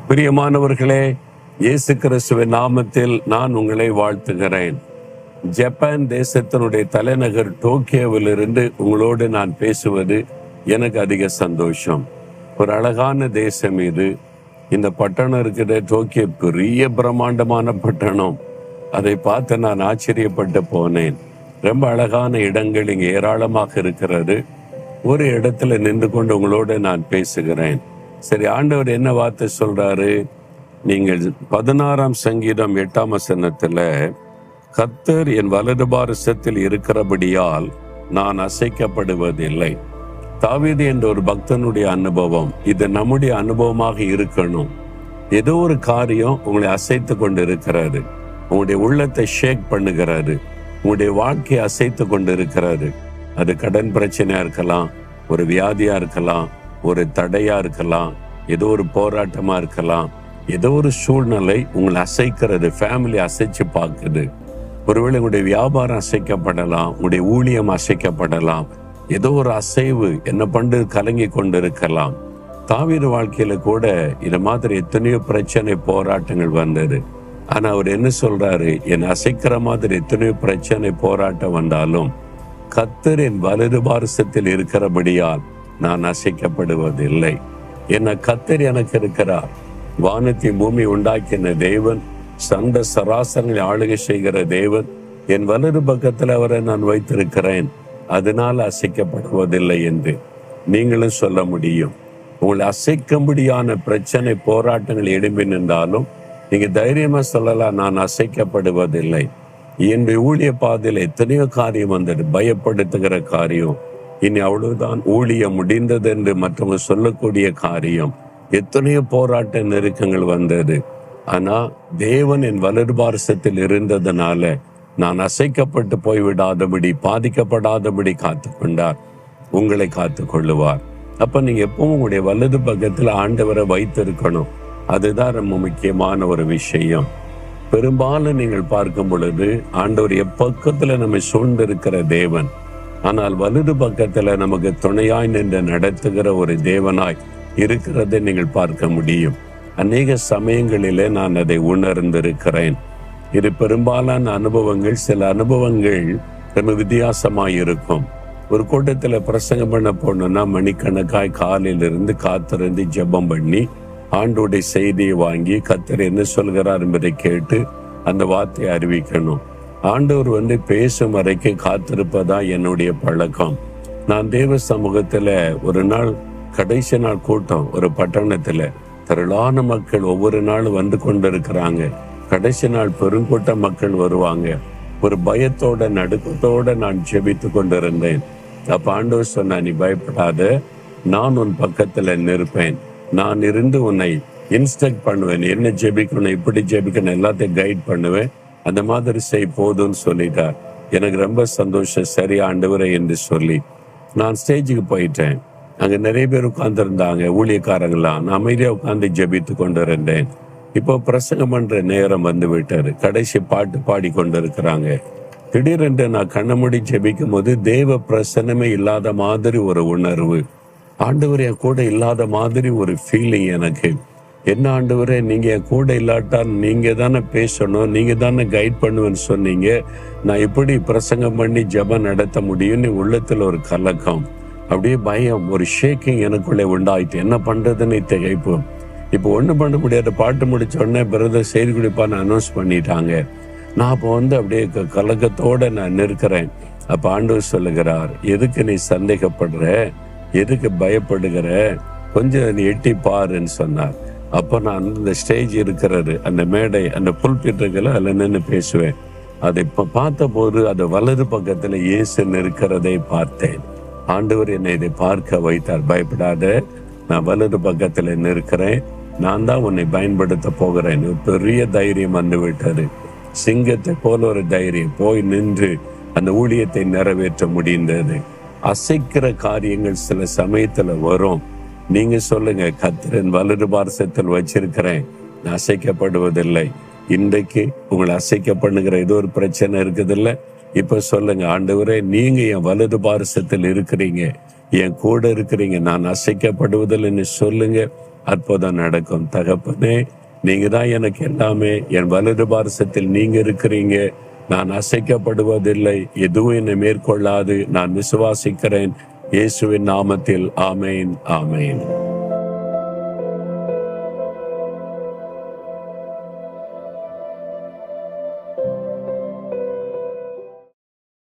பிரியமானவர்களே, இயேசு கிறிஸ்துவின் நாமத்தில் நான் உங்களை வாழ்த்துகிறேன். ஜப்பான் தேசத்தினுடைய தலைநகர் டோக்கியோவிலிருந்து உங்களோடு நான் பேசுவது எனக்கு அதிக சந்தோஷம். ஒரு அழகான தேசம் இது. இந்த பட்டணம் இருக்கிற டோக்கியோ பெரிய பிரம்மாண்டமான பட்டணம். அதை பார்த்து நான் ஆச்சரியப்பட்டு போனேன். ரொம்ப அழகான இடங்கள் இங்கே ஏராளமாக இருக்கிறது. ஒரு இடத்துல நின்று கொண்டு உங்களோடு நான் பேசுகிறேன். சரி, ஆண்டவர் என்ன வார்த்தை சொல்றாரு? நீங்கள் 16ஆம் சங்கீதம் 8ஆம் வசனத்துல, கர்த்தர் என் வலது பாரசத்தில் இருக்கிறபடியால் நான் அசைக்கப்படுவதில்லை. தாவீது என்ற ஒரு பக்தனுடைய அனுபவம், இது நம்முடைய அனுபவமாக இருக்கணும். ஏதோ ஒரு காரியம் உங்களை அசைத்து கொண்டு இருக்கிறாரு, உங்களுடைய உள்ளத்தை ஷேக் பண்ணுகிறாரு, உங்களுடைய வாழ்க்கையை அசைத்து கொண்டு இருக்கிறாரு. அது கடன் பிரச்சனையா இருக்கலாம், ஒரு வியாதியா இருக்கலாம், ஒரு தடையா இருக்கலாம், ஏதோ ஒரு போராட்டமா இருக்கலாம். ஏதோ ஒரு சூழ்நிலை உங்களை அசைக்கிறது, ஃபேமிலி அசைச்சு பார்க்குது. ஒருவேளை உங்களுடைய வியாபாரம் அசைக்கப்படலாம், உங்களுடைய ஊழியம் அசைக்கப்படலாம். ஏதோ ஒரு அசைவு என்ன பண்றது கலங்கி கொண்டு இருக்கலாம். தாவீது வாழ்க்கையில கூட இது மாதிரி எத்தனையோ பிரச்சனை போராட்டங்கள் வந்தது. ஆனா அவர் என்ன சொல்றாரு? என் அசைக்கிற மாதிரி எத்தனையோ பிரச்சனை போராட்டம் வந்தாலும் கர்த்தர் என் வலது பாரசத்தில் இருக்கிறபடியால் நான் அசைக்கப்படுவதில்லை. என்ன கர்த்தர் எனக்கு இருக்கிறார். வானத்தை பூமி உண்டாக்கின தேவன், சண்ட சராசரங்களை ஆளுகை செய்கிற தேவன், என் வலது பக்கத்தில் அவரை நான் வைத்திருக்கிறேன், அதனால் அசைக்கப்படுவதில்லை என்று நீங்களும் சொல்ல முடியும். உங்களை அசைக்கும்படியான பிரச்சனை போராட்டங்கள் எழும்பி நின்றாலும் நீங்க தைரியமா சொல்லலாம், நான் அசைக்கப்படுவதில்லை. என்னுடைய ஊழிய பாதையில எத்தனையோ காரியம் வந்தது, பயப்படுத்துகிற காரியம், இனி அவ்வளவுதான் ஊழியம் முடிந்தது என்று மற்றவங்க சொல்லக்கூடிய காரியம், எத்தனையோ போராட்ட நெருக்கங்கள் வந்தது. ஆனா தேவன் என் வலது பாரசத்தில் இருந்ததுனால நான் அசைக்கப்பட்டு போய்விடாதபடி, பாதிக்கப்படாதபடி காத்து கொண்டார். உங்களை காத்து கொள்ளுவார். அப்ப நீங்க எப்பவும் உங்களுடைய வலது பக்கத்துல ஆண்டவரை வைத்திருக்கணும். அதுதான் ரொம்ப முக்கியமான ஒரு விஷயம். பெரும்பாலும் நீங்கள் பார்க்கும் பொழுது ஆண்டவர் எப்பக்கத்துல நம்ம சூழ்ந்திருக்கிற தேவன், ஆனால் வலது பக்கத்துல நமக்கு துணையாய் நின்று நடத்துகிற ஒரு தேவனாய் இருக்கிறதை நீங்கள் பார்க்க முடியும். அநேக சமயங்களிலே நான் அதை உணர்ந்திருக்கிறேன். இது பெரும்பாலான அனுபவங்கள். சில அனுபவங்கள் ரொம்ப வித்தியாசமாய் இருக்கும். ஒரு கூட்டத்துல பிரசங்கம் பண்ண போனோம்னா மணிக்கணக்காய் காலையிலிருந்து காத்திருந்து ஜெபம் பண்ணி ஆண்டோடைய செய்தியை வாங்கி கர்த்தர் என்ன சொல்கிறார் என்பதை கேட்டு அந்த வார்த்தையை அறிவிக்கணும். ஆண்டவர் பேசும் வரைக்கும் காத்திருப்பதா என்னுடைய பழக்கம். நான் தேவ சமூகத்துல ஒரு நாள், கடைசி நாள் கூட்டம், ஒரு பட்டணத்துல திரளான மக்கள் ஒவ்வொரு நாளும் வந்து கொண்டிருக்கிறாங்க. கடைசி நாள் பெருங்கூட்ட மக்கள் வருவாங்க. ஒரு பயத்தோட நடுக்கத்தோட நான் ஜெபித்து கொண்டிருந்தேன். அப்ப ஆண்டவர் சொன்னா, நீ பயப்படாத, நான் உன் பக்கத்துல நிற்பேன், நான் இருந்து உன்னை இன்ஸ்ட்ரக்ட் பண்ணுவேன், என்ன ஜெபிக்கணும், இப்படி ஜெபிக்கணும், எல்லாத்தையும் கைட் பண்ணுவேன், அந்த மாதிரி செய் போதும்னு சொல்லிட்டார். எனக்கு ரொம்ப சந்தோஷம். சரி ஆண்டவரே என்று சொல்லி நான் ஸ்டேஜுக்கு போயிட்டேன். அங்க நிறைய பேர் உட்கார்ந்து இருந்தாங்க, ஊழியக்காரங்களாம். நான் அமைதியா உட்கார்ந்து ஜெபித்து கொண்டு இருந்தேன். இப்போ பிரசங்கம் பண்ற நேரம் வந்து விட்டாரு. கடைசி பாட்டு பாடி கொண்டு இருக்கிறாங்க. திடீரென்று நான் கண்ணமுடி ஜெபிக்கும் போது தேவ பிரசன்னமே இல்லாத மாதிரி ஒரு உணர்வு, ஆண்டவர் என் கூட இல்லாத மாதிரி ஒரு ஃபீலிங் எனக்கு. என்ன ஆண்டவரே, நீங்க என் கூட இல்லாட்டா நீங்க தானே பேசணும், நீங்க தானே கைட் பண்ணுவேன்னு சொன்னீங்க, நான் இப்படி பிரசங்கம் பண்ணி ஜெபம் நடத்த முடியும்னு உள்ளத்துல ஒரு கலக்கம், அப்படியே பயம், ஒரு ஷேக்கிங் எனக்குள்ளே உண்டாயிட்டு. என்ன பண்றதுன்னு திகைப்பு. இப்போ ஒண்ணும் பண்ண முடியாத. பாட்டு முடிச்ச உடனே பிரதர் செய்தி குடிப்பான்னு அனௌன்ஸ் பண்ணிட்டாங்க. நான் அப்போ அப்படியே கலக்கத்தோட நான் நிற்கிறேன். அப்ப ஆண்டவர் சொல்லுகிறார், எதுக்கு நீ சந்தேகப்படுற, எதுக்கு பயப்படுகிற, கொஞ்சம் நீ எட்டி பாருன்னு சொன்னார். அப்ப நான் அந்த ஸ்டேஜ் இருக்கிறது, அந்த மேடை, அந்த புல்பிட் இருக்குல்ல, அதுல நின்று பேசுவேன். அதை இப்ப பார்த்த போது அது வலது பக்கத்துல இயேசு நிற்கிறதை பார்த்தேன். ஆண்டவர் என்னை இதை பார்க்க வைத்தார். பயப்படாத, நான் வலது பக்கத்துல நிற்கிறேன், நான் தான் உன்னை பயன்படுத்த போகிறேன். பெரிய தைரியம் வந்து விட்டது. சிங்கத்தை போல ஒரு தைரியம். போய் நின்று அந்த ஊழியத்தை நிறைவேற்ற முடிந்தது. அசைக்கிற காரியங்கள் சில சமயத்துல வரும். நீங்க சொல்லுங்க, கர்த்தரின் வலது பார்சத்தில் வச்சிருக்கிறேன், அசைக்கப்படுவதில்லை. இன்றைக்கு உங்களை அசைக்க பண்ணுகிற ஏதோ ஒரு பிரச்சனை இருக்குது இல்ல, இப்ப சொல்லுங்க, ஆண்டவரே நீங்க என் வலது பாரசத்தில் இருக்கிறீங்க, என் கூட இருக்கிறீங்க, நான் அசைக்கப்படுவதில்லைன்னு சொல்லுங்க. அற்புதம் நடக்கும். தகப்பனே, நீங்க தான் எனக்கு எல்லாமே. என் வலது பாரசத்தில் நீங்க இருக்கிறீங்க. நான் அசைக்கப்படுவதில்லை. எதுவும் என்னை மேற்கொள்ளாது. நான் விசுவாசிக்கிறேன். இயேசுவின் நாமத்தில் ஆமேன், ஆமேன்.